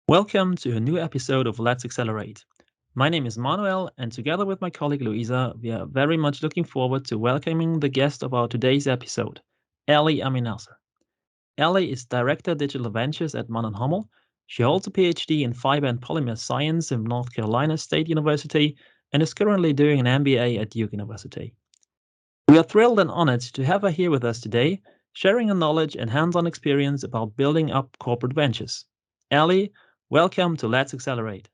Welcome to a new episode of Let's Accelerate. My name is Manuel, and together with my colleague Luisa, we are very much looking forward to welcoming the guest of our today's episode, Ellie Amirnasr. Ellie is Director Digital Ventures at MANN+HUMMEL. She holds a PhD in Fiber and Polymer Science from North Carolina State University and is currently doing an MBA at Duke University. We are thrilled and honored to have her here with us today, sharing her knowledge and hands-on experience about building up corporate ventures. Ellie, welcome to Let's Accelerate.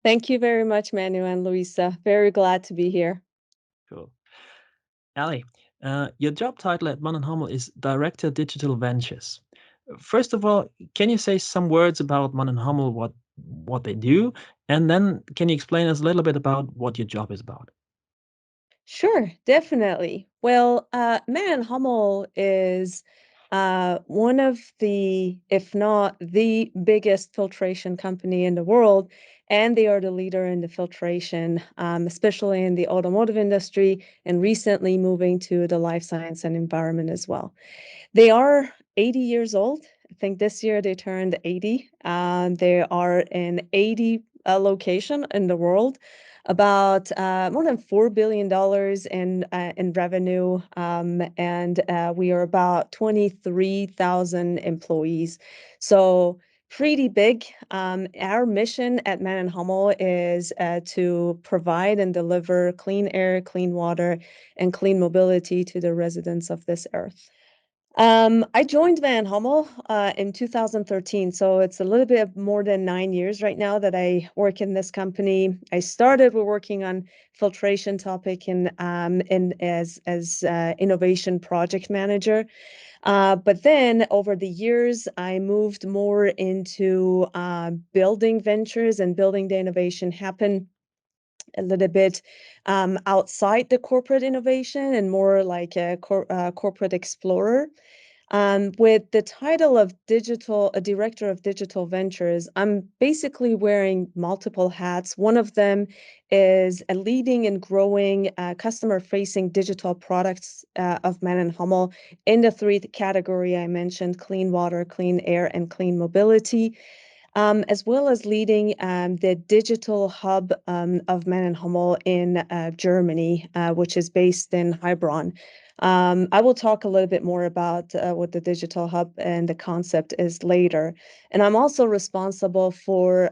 Thank you very much, Manu and Luisa. Very glad to be here. Cool. Ellie, your job title at MANN+HUMMEL is Director Digital Ventures. First of all, can you say some words about MANN+HUMMEL, what they do, and then can you explain us a little bit about what your job is about? Sure, definitely. Well, MANN+HUMMEL is one of the, if not the biggest filtration company in the world, and they are the leader in the filtration, especially in the automotive industry, and recently moving to the life science and environment as well. They are 80 years old. I think this year they turned 80. They are in 80 location in the world, about more than $4 billion in revenue, and we are about 23,000 employees. So pretty big. Our mission at MANN+HUMMEL is to provide and deliver clean air, clean water, and clean mobility to the residents of this earth. I joined MANN+HUMMEL in 2013, so it's a little bit more than 9 years right now that I work in this company. I started with working on filtration topic as innovation project manager. But then over the years, I moved more into building ventures and building the innovation happen a little bit outside the corporate innovation and more like a corporate explorer. With the title of director of digital ventures, I'm basically wearing multiple hats. One of them is a leading and growing customer-facing digital products of MANN+HUMMEL in the three category I mentioned: clean water, clean air, and clean mobility. As well as leading the digital hub of MANN+HUMMEL in Germany, which is based in Heilbronn. I will talk a little bit more about what the digital hub and the concept is later. And I'm also responsible for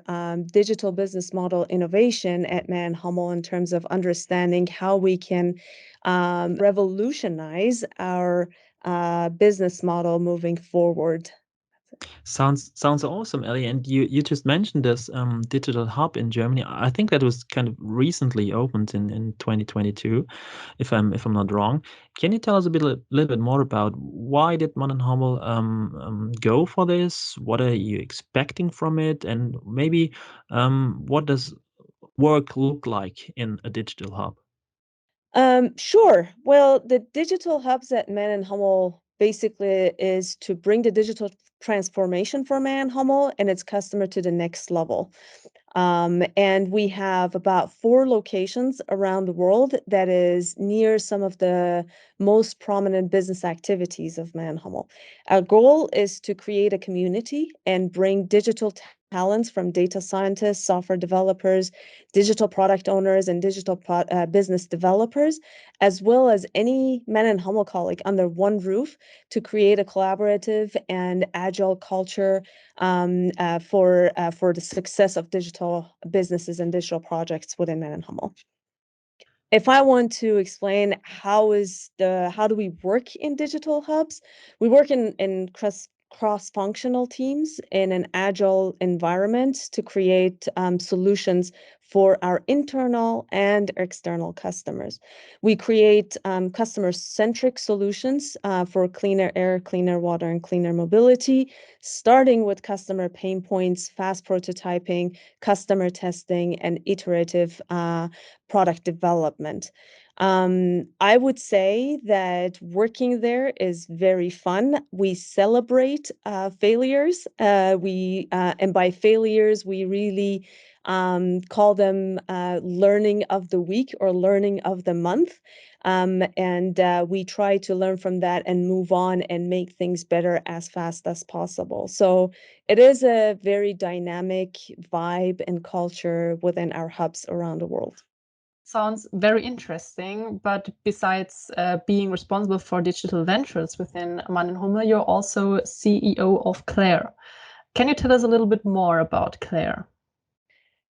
digital business model innovation at MANN+HUMMEL in terms of understanding how we can revolutionize our business model moving forward. Sounds awesome, Ellie. And you just mentioned this digital hub in Germany. I think that was kind of recently opened in 2022, if I'm not wrong. Can you tell us a little bit more about why did MANN+HUMMEL go for this? What are you expecting from it? And maybe what does work look like in a digital hub? Sure. Well, the digital hubs at MANN+HUMMEL basically is to bring the digital transformation for MANN+HUMMEL and its customer to the next level. And we have about 4 locations around the world that is near some of the most prominent business activities of MANN+HUMMEL. Our goal is to create a community and bring digital talents from data scientists, software developers, digital product owners, and digital business developers, as well as any MANN+HUMMEL colleague under one roof to create a collaborative and agile culture for the success of digital businesses and digital projects within MANN+HUMMEL. If I want to explain how do we work in digital hubs, we work in cross-functional teams in an agile environment to create solutions for our internal and external customers. We create customer-centric solutions for cleaner air, cleaner water, and cleaner mobility, starting with customer pain points, fast prototyping, customer testing, and iterative product development. I would say that working there is very fun. We celebrate failures. And by failures, we really call them learning of the week or learning of the month. And we try to learn from that and move on and make things better as fast as possible. So it is a very dynamic vibe and culture within our hubs around the world. Sounds very interesting. But besides being responsible for digital ventures within MANN+HUMMEL, you're also CEO of qlair. Can you tell us a little bit more about qlair?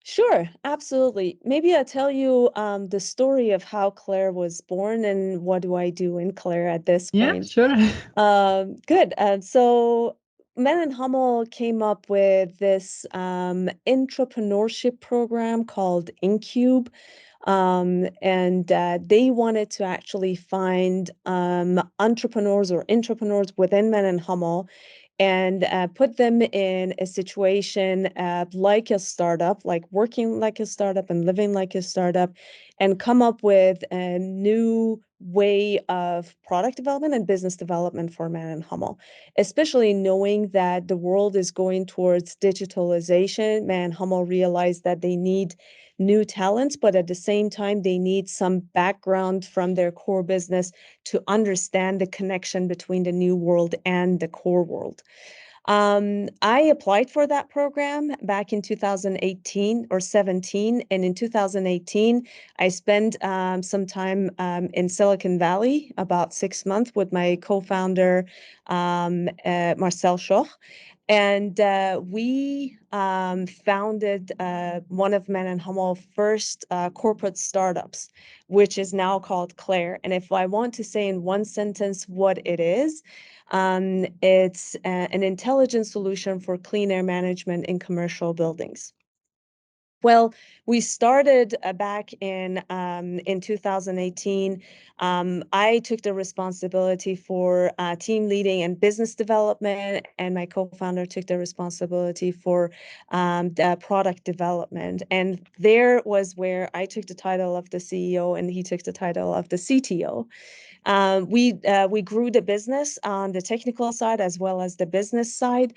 Sure, absolutely. Maybe I'll tell you the story of how qlair was born and what do I do in qlair at this Yeah, point. sure. Good. So MANN+HUMMEL came up with this entrepreneurship program called Incube. And they wanted to actually find entrepreneurs or entrepreneurs within MANN+HUMMEL and put them in a situation like a startup, like working like a startup and living like a startup, and come up with a new way of product development and business development for MANN+HUMMEL, especially knowing that the world is going towards digitalization. MANN+HUMMEL realized that they need new talents, but at the same time, they need some background from their core business to understand the connection between the new world and the core world. I applied for that program back in 2018 or 17, and in 2018, I spent some time in Silicon Valley, about 6 months, with my co-founder Marcel Schoch, and we founded one of MANN+HUMMEL's first corporate startups, which is now called qlair. And if I want to say in one sentence what it is, it's an intelligent solution for clean air management in commercial buildings. Well, we started back in 2018. I took the responsibility for team leading and business development, and my co-founder took the responsibility for the product development. And there was where I took the title of the CEO and he took the title of the CTO. We grew the business on the technical side as well as the business side.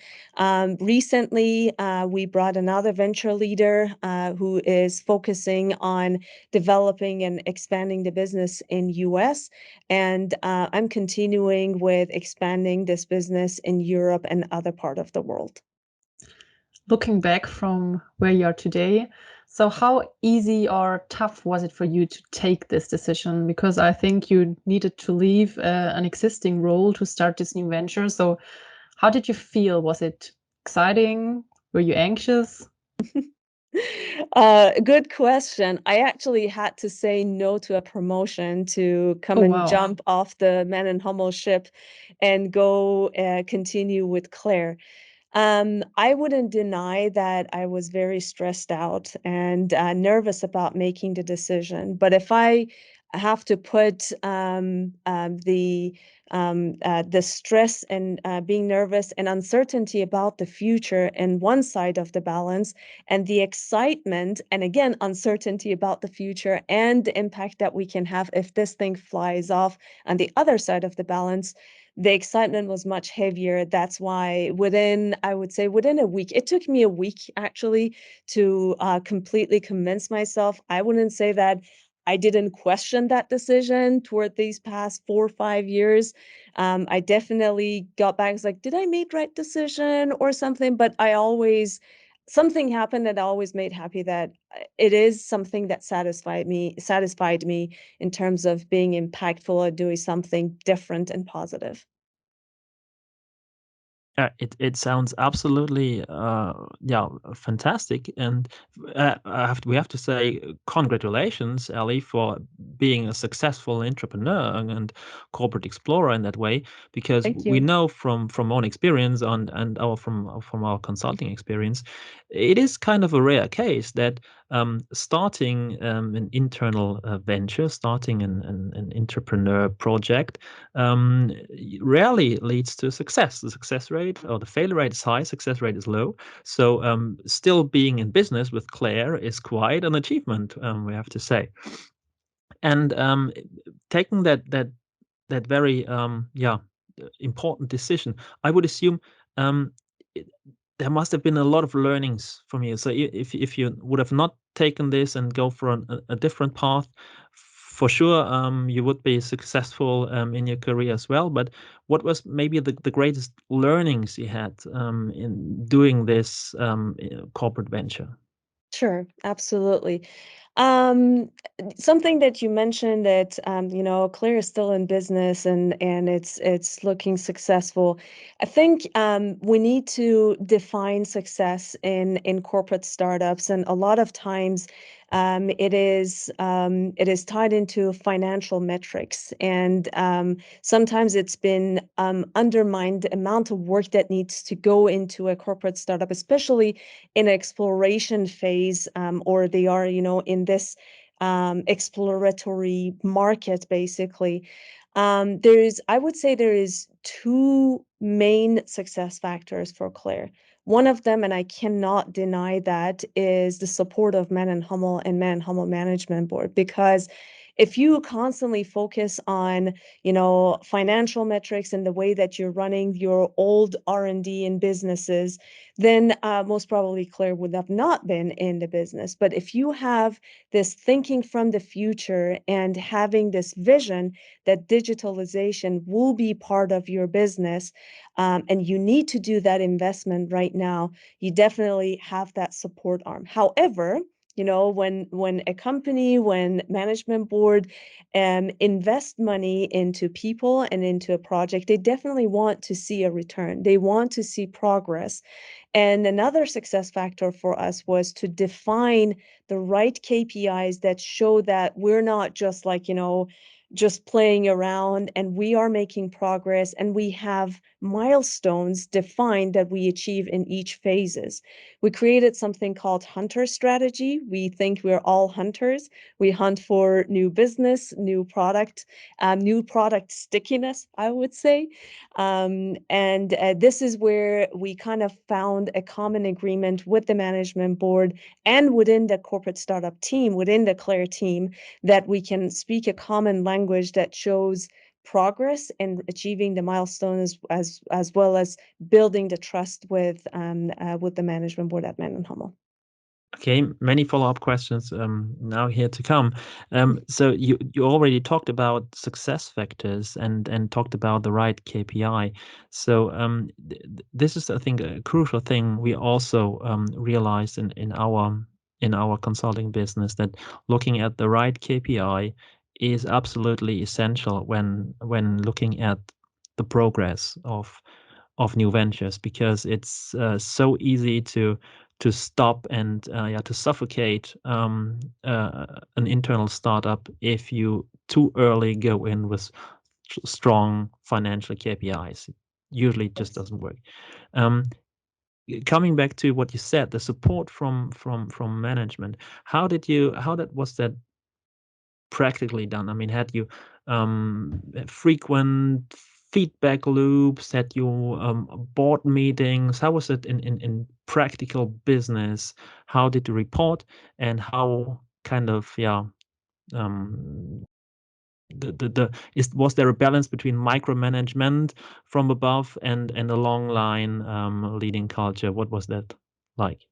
Recently, we brought another venture leader who is focusing on developing and expanding the business in US, and I'm continuing with expanding this business in Europe and other part of the world. Looking back from where you are today, so how easy or tough was it for you to take this decision? Because I think you needed to leave an existing role to start this new venture. So how did you feel? Was it exciting? Were you anxious? Good question. I actually had to say no to a promotion to come Oh, and wow. jump off the MANN+HUMMEL ship and go continue with qlair. I wouldn't deny that I was very stressed out and nervous about making the decision. But if I have to put the stress and being nervous and uncertainty about the future in one side of the balance, and the excitement and again uncertainty about the future and the impact that we can have if this thing flies off on the other side of the balance, the excitement was much heavier. That's why I would say within a week, it took me a week actually to completely convince myself. I wouldn't say that I didn't question that decision toward these past 4 or 5 years. I definitely got back. It's like, did I make right decision or something? But something happened that I always made happy that it is something that satisfied me in terms of being impactful or doing something different and positive. It sounds absolutely yeah, fantastic, and we have to say congratulations, Ellie, for being a successful entrepreneur and corporate explorer in that way. Because Thank we you. know from own experience and from our consulting experience, it is kind of a rare case that starting an internal venture, starting an entrepreneur project, rarely leads to success. The success rate or the failure rate is high, success rate is low. So still being in business with qlair is quite an achievement, we have to say. And taking that very yeah, important decision, I would assume um, there must have been a lot of learnings from you. So if you would have not taken this and go for a different path, for sure, you would be successful in your career as well. But what was maybe the greatest learnings you had in doing this corporate venture? Sure, absolutely. Um, Something that you mentioned that qlair is still in business and it's looking successful. I think we need to define success in corporate startups, and a lot of times it is tied into financial metrics, and sometimes it's been undermined the amount of work that needs to go into a corporate startup, especially in exploration phase, or they are, in this exploratory market, basically. I would say there is two main success factors for qlair. One of them, and I cannot deny that, is the support of MANN+HUMMEL and MANN+HUMMEL Management Board. Because if you constantly focus on, financial metrics and the way that you're running your old R&D in businesses, then most probably qlair would have not been in the business. But if you have this thinking from the future and having this vision that digitalization will be part of your business, and you need to do that investment right now, you definitely have that support arm. However, when a company, when management board invest money into people and into a project, they definitely want to see a return. They want to see progress. And another success factor for us was to define the right KPIs that show that we're not just like, just playing around, and we are making progress, and we have milestones defined that we achieve in each phases. We created something called hunter strategy. We think we're all hunters. We hunt for new business, new product stickiness, I would say. And this is where we kind of found a common agreement with the management board and within the corporate startup team, within the qlair team, that we can speak a common language that shows progress in achieving the milestones, as well as building the trust with the management board at MANN+HUMMEL. Okay, many follow-up questions now here to come. So you already talked about success factors and talked about the right KPI. So this is, I think, a crucial thing we also realized in our consulting business, that looking at the right KPI is absolutely essential when looking at the progress of new ventures, because it's so easy to stop and to suffocate an internal startup if you too early go in with strong financial KPIs. It usually just doesn't work. Coming back to what you said, the support from management, how was that practically done? I mean, had you frequent feedback loops? Had you board meetings? How was it in practical business? How did you report, and how kind of was there a balance between micromanagement from above and a long line leading culture? What was that like?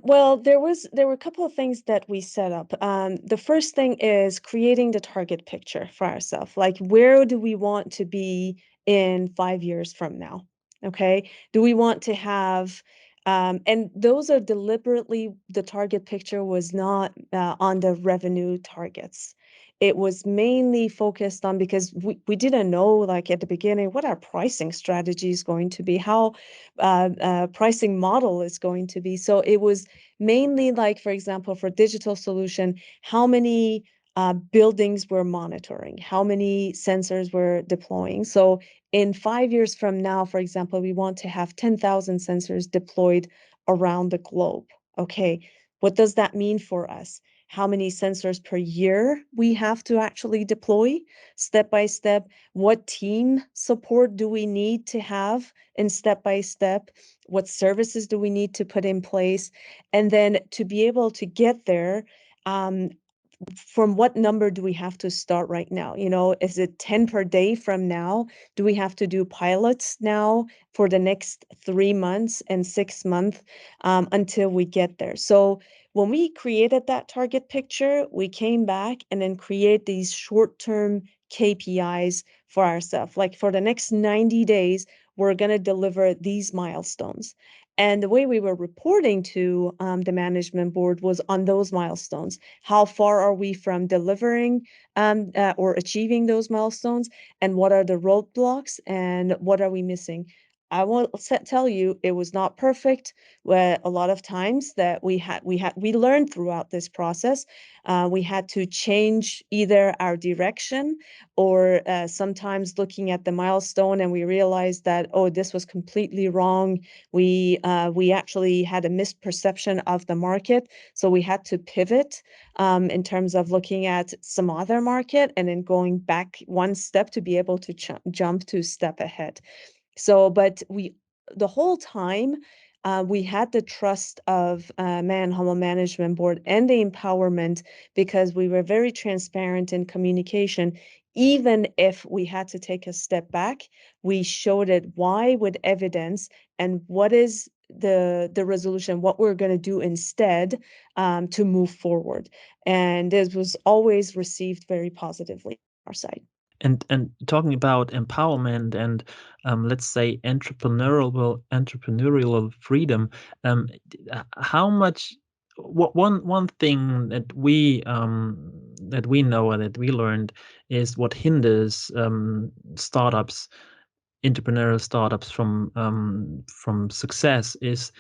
Well, there were a couple of things that we set up. The first thing is creating the target picture for ourselves. Like, where do we want to be in 5 years from now? Okay. Do we want to have, and those are deliberately, the target picture was not on the revenue targets. It was mainly focused on, because we didn't know, like at the beginning, what our pricing strategy is going to be, how pricing model is going to be. So it was mainly like, for example, for digital solution, how many buildings we're monitoring, how many sensors we're deploying. So in 5 years from now, for example, we want to have 10,000 sensors deployed around the globe. Okay, what does that mean for us? How many sensors per year we have to actually deploy step by step? What team support do we need to have in step by step? What services do we need to put in place? And then to be able to get there, um, from what number do we have to start right now? You know, is it 10 per day from now? Do we have to do pilots now for the next 3 months and 6 months until we get there? So when we created that target picture, we came back and then create these short-term KPIs for ourselves. Like for the next 90 days, we're going to deliver these milestones. And the way we were reporting to the management board was on those milestones. How far are we from delivering or achieving those milestones? And what are the roadblocks? And what are we missing? I will tell you, it was not perfect. Where a lot of times that we learned throughout this process, we had to change either our direction or sometimes looking at the milestone and we realized that, oh, this was completely wrong. We actually had a misperception of the market, so we had to pivot in terms of looking at some other market and then going back one step to be able to jump to step ahead. So, but the whole time, we had the trust of MANN+HUMMEL Management Board and the empowerment because we were very transparent in communication. Even if we had to take a step back, we showed it why with evidence and what is the resolution, what we're going to do instead to move forward. And this was always received very positively on our side. And talking about empowerment and let's say entrepreneurial freedom, how much one thing that we know and that we learned is what hinders startups, entrepreneurial startups from success is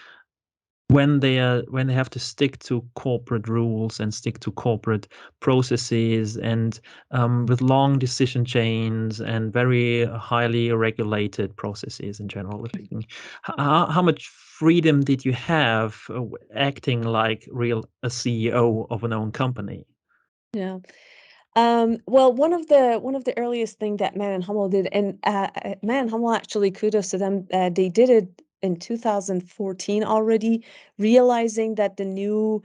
when they have to stick to corporate rules and stick to corporate processes and with long decision chains and very highly regulated processes in general speaking. How much freedom did you have acting like a CEO of an own company? Yeah. Well, one of the earliest thing that MANN+HUMMEL did, and MANN+HUMMEL actually kudos to them. They did it in 2014 already, realizing that the new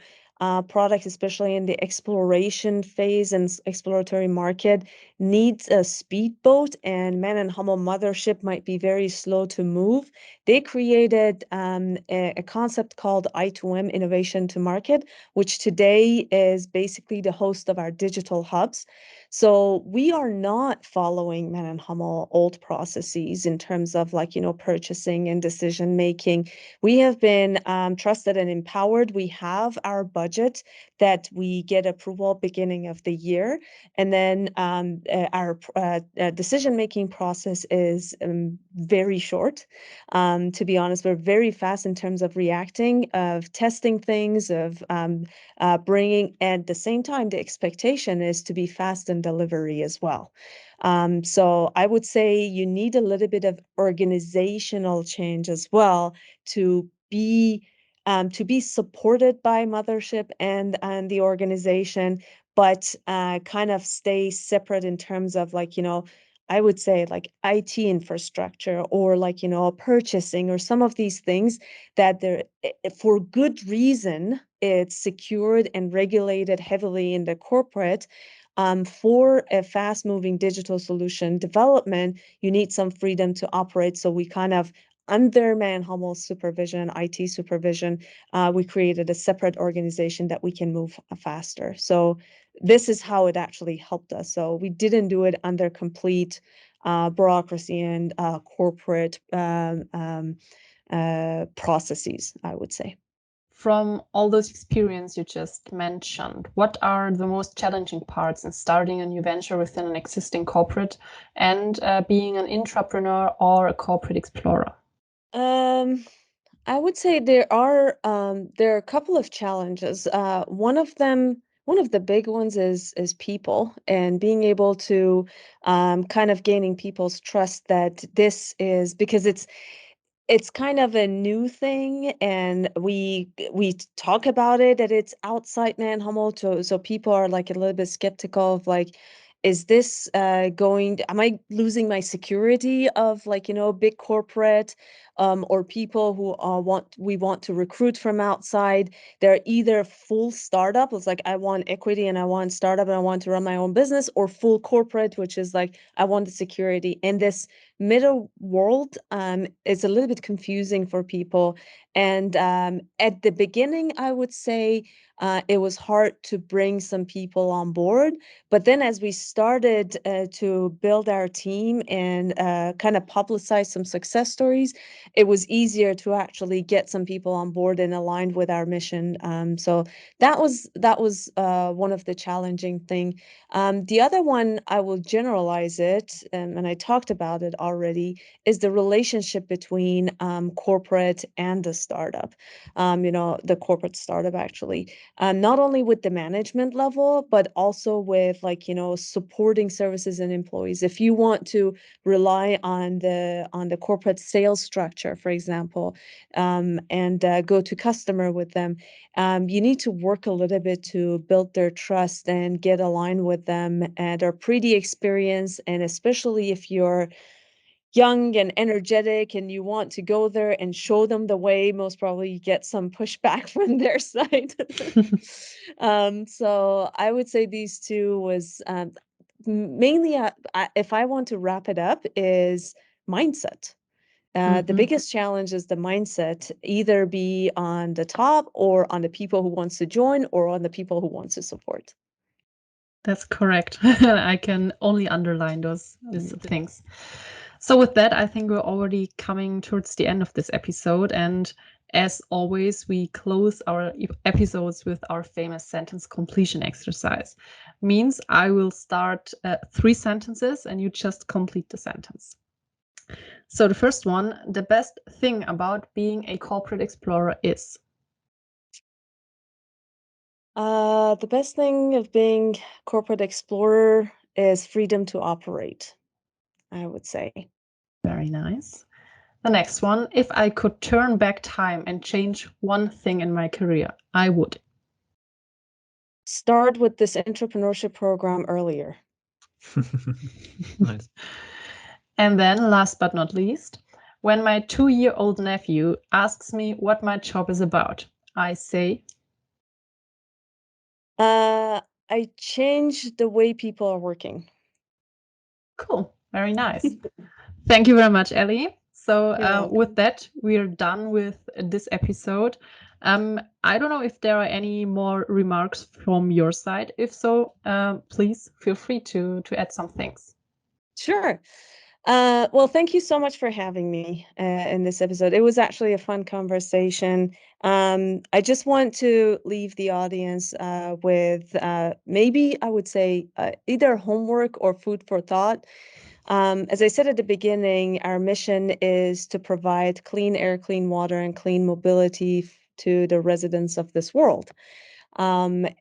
product, especially in the exploration phase and exploratory market, needs a speedboat, and MANN+HUMMEL mothership might be very slow to move. They created a concept called I2M, Innovation to Market, which today is basically the host of our digital hubs. So we are not following MANN+HUMMEL old processes in terms of purchasing and decision making. We have been trusted and empowered. We have our budget that we get approval beginning of the year. And then our decision making process is very short. To be honest, we're very fast in terms of reacting, of testing things, of bringing, at the same time, the expectation is to be fast in delivery as well. So I would say you need a little bit of organizational change as well to be supported by mothership and the organization, but kind of stay separate in terms of I would say like IT infrastructure or purchasing or some of these things that they're for good reason it's secured and regulated heavily in the corporate. For a fast-moving digital solution development, you need some freedom to operate. So we kind of under MANN+HUMMEL supervision, IT supervision, we created a separate organization that we can move faster. So this is how it actually helped us. So we didn't do it under complete bureaucracy and corporate processes, I would say. From all those experience you just mentioned, what are the most challenging parts in starting a new venture within an existing corporate and being an intrapreneur or a corporate explorer? I would say there are a couple of challenges. One of them, one of the big ones is people and being able to kind of gaining people's trust that this is because it's kind of a new thing and we talk about it that it's outside MANN+HUMMEL, so people are like a little bit skeptical of like, is this am I losing my security of big corporate, or people who we want to recruit from outside. They're either full startup, it's like I want equity and I want startup and I want to run my own business, or full corporate, which is like I want the security. And this middle world is a little bit confusing for people. And at the beginning, I would say it was hard to bring some people on board. But then as we started to build our team and kind of publicize some success stories, it was easier to actually get some people on board and aligned with our mission. So that was one of the challenging thing. The other one, I will generalize it, and I talked about it already, is the relationship between corporate and the startup. The corporate startup actually, not only with the management level, but also with supporting services and employees. If you want to rely on the corporate sales structure, for example, and go to customer with them, you need to work a little bit to build their trust and get aligned with them and are pretty experienced. And especially if you're young and energetic and you want to go there and show them the way, most probably you get some pushback from their side. So I would say these two was mainly, if I want to wrap it up, is mindset. The biggest challenge is the mindset, either be on the top or on the people who wants to join or on the people who wants to support. That's correct. I can only underline those things. So with that, I think we're already coming towards the end of this episode. And as always, we close our episodes with our famous sentence completion exercise. Means I will start 3 sentences and you just complete the sentence. So the first one, the best thing about being a corporate explorer is? The best thing of being corporate explorer is freedom to operate, I would say. Very nice. The next one, if I could turn back time and change one thing in my career, I would. Start with this entrepreneurship program earlier. Nice. And then last but not least, when my 2-year-old nephew asks me what my job is about, I say, I change the way people are working. cool, very nice. Thank you very much, Ellie. So You're welcome. with that, we are done with this episode. I don't know if there are any more remarks from your side. If so, please feel free to add some things. Sure. Well, thank you so much for having me in this episode. It was actually a fun conversation. I just want to leave the audience with maybe I would say either homework or food for thought. As I said at the beginning, our mission is to provide clean air, clean water, and clean mobility to the residents of this world. And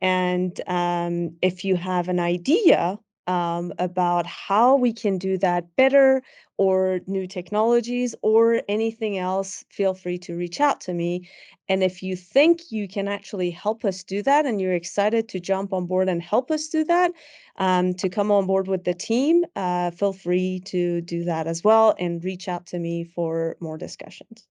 if you have an idea about how we can do that better, or new technologies, or anything else, feel free to reach out to me. And if you think you can actually help us do that and you're excited to jump on board and help us do that, to come on board with the team, feel free to do that as well and reach out to me for more discussions.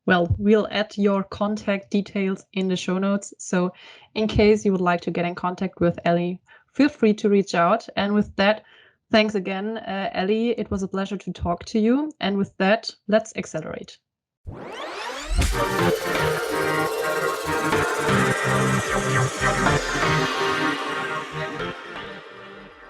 Well, we'll add your contact details in the show notes. So in case you would like to get in contact with Ellie, feel free to reach out. And with that, thanks again, Ellie. It was a pleasure to talk to you. And with that, let's accelerate.